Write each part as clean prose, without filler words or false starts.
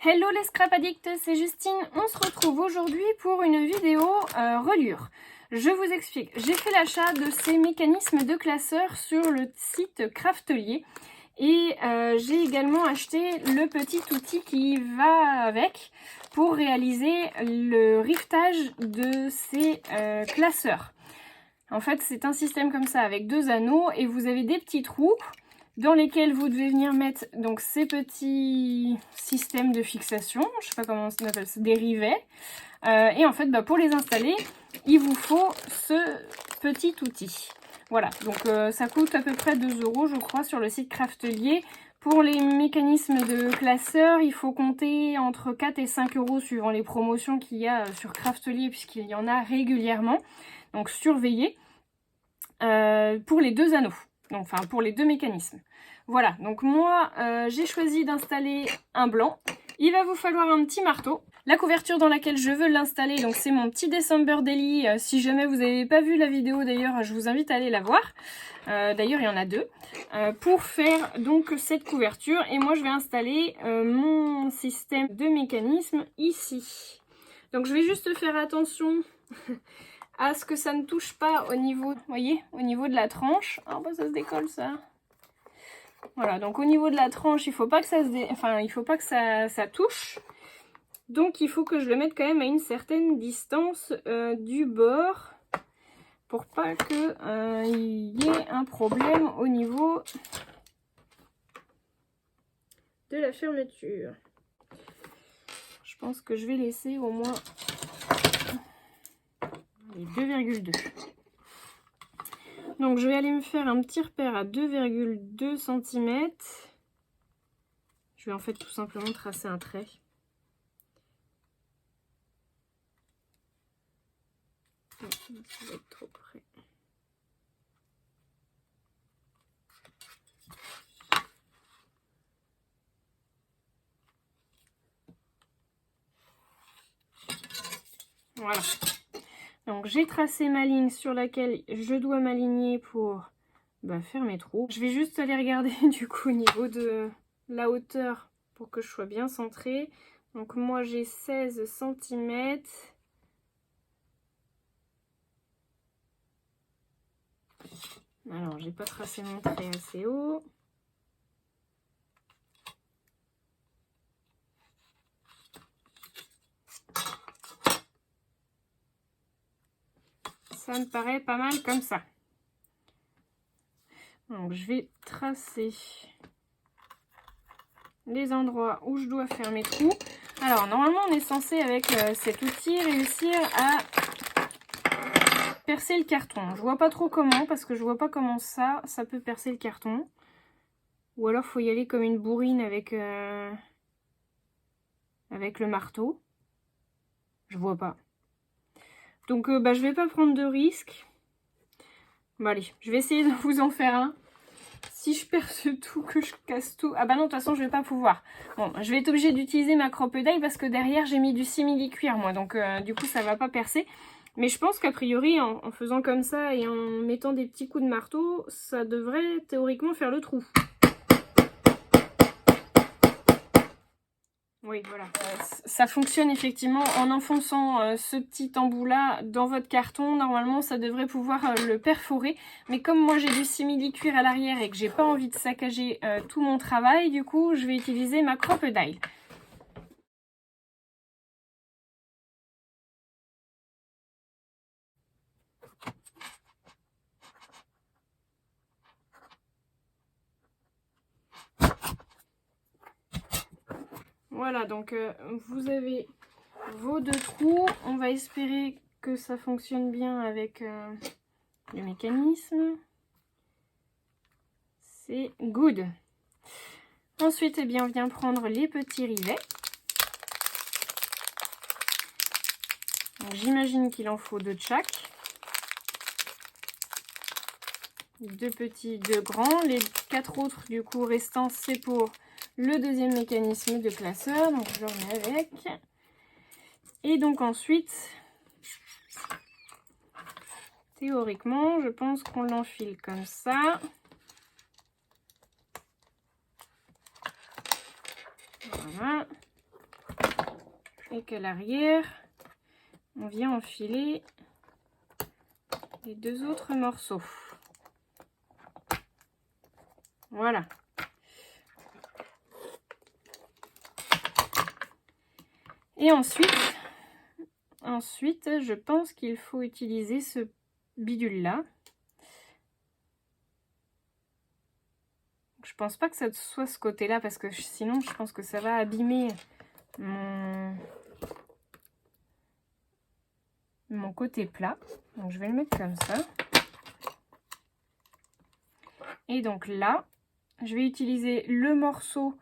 Hello les scrap addicts, c'est Justine. On se retrouve aujourd'hui pour une vidéo reliure. Je vous explique. J'ai fait l'achat de ces mécanismes de classeurs sur le site Craftelier. Et j'ai également acheté le petit outil qui va avec pour réaliser le riftage de ces classeurs. En fait, c'est un système comme ça avec deux anneaux et vous avez des petits trous dans lesquels vous devez venir mettre donc ces petits systèmes de fixation, je sais pas comment on appelle ça, des rivets. Et en fait, pour les installer, il vous faut ce petit outil. Voilà, donc ça coûte à peu près 2 € je crois sur le site Craftelier. Pour les mécanismes de classeurs, il faut compter entre 4 et 5 € suivant les promotions qu'il y a sur Craftelier puisqu'il y en a régulièrement. Donc surveillez pour les deux anneaux. Donc, enfin pour les deux mécanismes. Voilà, donc moi j'ai choisi d'installer un blanc. Il va vous falloir un petit marteau. La couverture dans laquelle je veux l'installer, donc c'est mon petit December Daily. Si jamais vous n'avez pas vu la vidéo d'ailleurs, je vous invite à aller la voir. D'ailleurs il y en a deux. Pour faire donc cette couverture. Et moi je vais installer mon système de mécanisme ici. Donc je vais juste faire attention à ce que ça ne touche pas au niveau, vous voyez, au niveau de la tranche. Ah bah ça se décolle ça. Voilà, donc au niveau de la tranche, il faut pas que ça il faut pas que ça touche. Donc il faut que je le mette quand même à une certaine distance du bord pour pas que il y ait un problème au niveau de la fermeture. Je pense que je vais laisser au moins les 2,2. Donc je vais aller me faire un petit repère à 2,2 cm. Je vais en fait tout simplement tracer un trait. Ça va être trop près. Voilà. Donc j'ai tracé ma ligne sur laquelle je dois m'aligner pour faire mes trous. Je vais juste aller regarder du coup au niveau de la hauteur pour que je sois bien centrée. Donc moi j'ai 16 cm. Alors j'ai pas tracé mon trait assez haut. Ça me paraît pas mal comme ça. Donc je vais tracer les endroits où je dois faire mes trous. Alors normalement on est censé avec cet outil réussir à percer le carton. Je vois pas trop comment parce que je vois pas comment ça peut percer le carton. Ou alors faut y aller comme une bourrine avec le marteau. Je vois pas. Donc je vais pas prendre de risque. Bon allez, je vais essayer de vous en faire un. Si je perce tout, que je casse tout... Ah bah non, de toute façon, je vais pas pouvoir. Bon, je vais être obligée d'utiliser ma crocodile parce que derrière, j'ai mis du simili-cuir, moi. Donc, du coup, ça va pas percer. Mais je pense qu'a priori, en faisant comme ça et en mettant des petits coups de marteau, ça devrait théoriquement faire le trou. Oui, voilà. Ça fonctionne effectivement en enfonçant ce petit embout-là dans votre carton. Normalement, ça devrait pouvoir le perforer. Mais comme moi, j'ai du simili-cuir à l'arrière et que j'ai pas envie de saccager tout mon travail, du coup, je vais utiliser ma crocodile. Voilà, donc vous avez vos deux trous. On va espérer que ça fonctionne bien avec le mécanisme. C'est good. Ensuite, eh bien, on vient prendre les petits rivets. J'imagine qu'il en faut deux de chaque. Deux petits, deux grands. Les 4 autres, du coup, restants, c'est pour le deuxième mécanisme de classeur. Donc, je le remets avec. Et donc, ensuite, théoriquement, je pense qu'on l'enfile comme ça. Voilà. et qu'à l'arrière, on vient enfiler les 2 autres morceaux. Voilà. Et ensuite, je pense qu'il faut utiliser ce bidule-là. Je pense pas que ça soit ce côté-là parce que sinon, je pense que ça va abîmer mon côté plat. Donc, je vais le mettre comme ça. Et donc là, je vais utiliser le morceau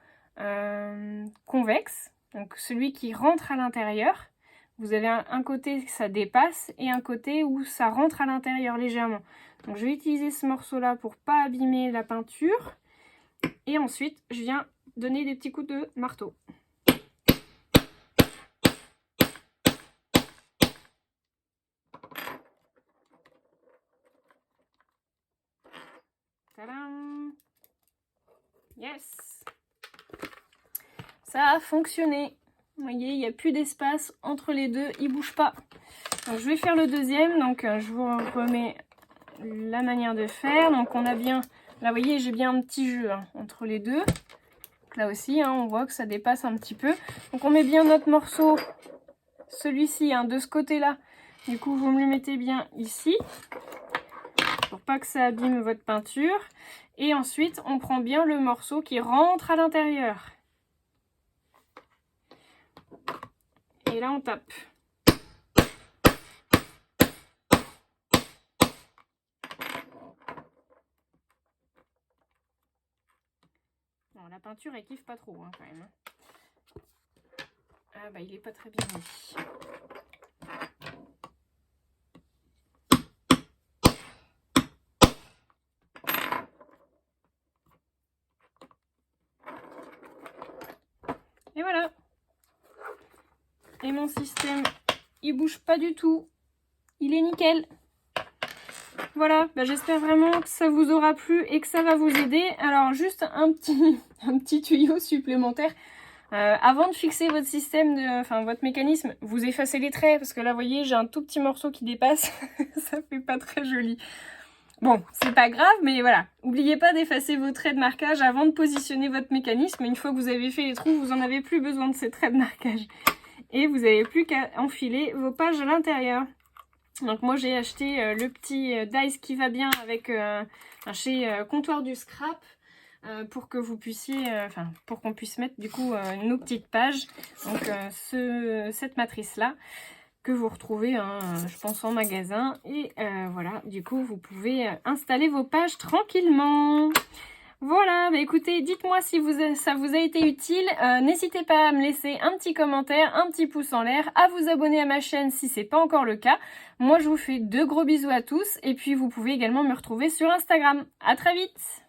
convexe, donc celui qui rentre à l'intérieur. Vous avez un côté que ça dépasse et un côté où ça rentre à l'intérieur légèrement. Donc je vais utiliser ce morceau-là pour pas abîmer la peinture. Et ensuite, je viens donner des petits coups de marteau. Tadam! Yes! Ça a fonctionné. Vous voyez, il n'y a plus d'espace entre les deux, il ne bouge pas. Donc, je vais faire le deuxième. Donc, je vous remets la manière de faire. Donc, on a bien... Là, vous voyez, j'ai bien un petit jeu entre les deux. Donc, là aussi, on voit que ça dépasse un petit peu. Donc, on met bien notre morceau, celui-ci, de ce côté-là. Du coup, vous me le mettez bien ici. Pour pas que ça abîme votre peinture. Et ensuite, on prend bien le morceau qui rentre à l'intérieur. Et là, on tape. Bon, la peinture, elle kiffe pas trop, quand même. Ah bah, il est pas très bien mis. Et voilà. Et mon système, il bouge pas du tout. Il est nickel. Voilà, j'espère vraiment que ça vous aura plu et que ça va vous aider. Alors juste un petit tuyau supplémentaire. Avant de fixer votre système, votre mécanisme, vous effacez les traits parce que là, vous voyez, j'ai un tout petit morceau qui dépasse. Ça fait pas très joli. Bon, c'est pas grave, mais voilà. N'oubliez pas d'effacer vos traits de marquage avant de positionner votre mécanisme. Une fois que vous avez fait les trous, vous n'en avez plus besoin de ces traits de marquage. Et vous n'avez plus qu'à enfiler vos pages à l'intérieur. Donc moi j'ai acheté le petit dice qui va bien avec chez Comptoir du Scrap pour que vous puissiez, pour qu'on puisse mettre du coup nos petites pages. Donc cette matrice là que vous retrouvez, je pense en magasin. Et voilà, du coup vous pouvez installer vos pages tranquillement. Voilà, écoutez, dites-moi si ça vous a été utile. N'hésitez pas à me laisser un petit commentaire, un petit pouce en l'air, à vous abonner à ma chaîne si c'est pas encore le cas. Moi, je vous fais de gros bisous à tous et puis vous pouvez également me retrouver sur Instagram. À très vite!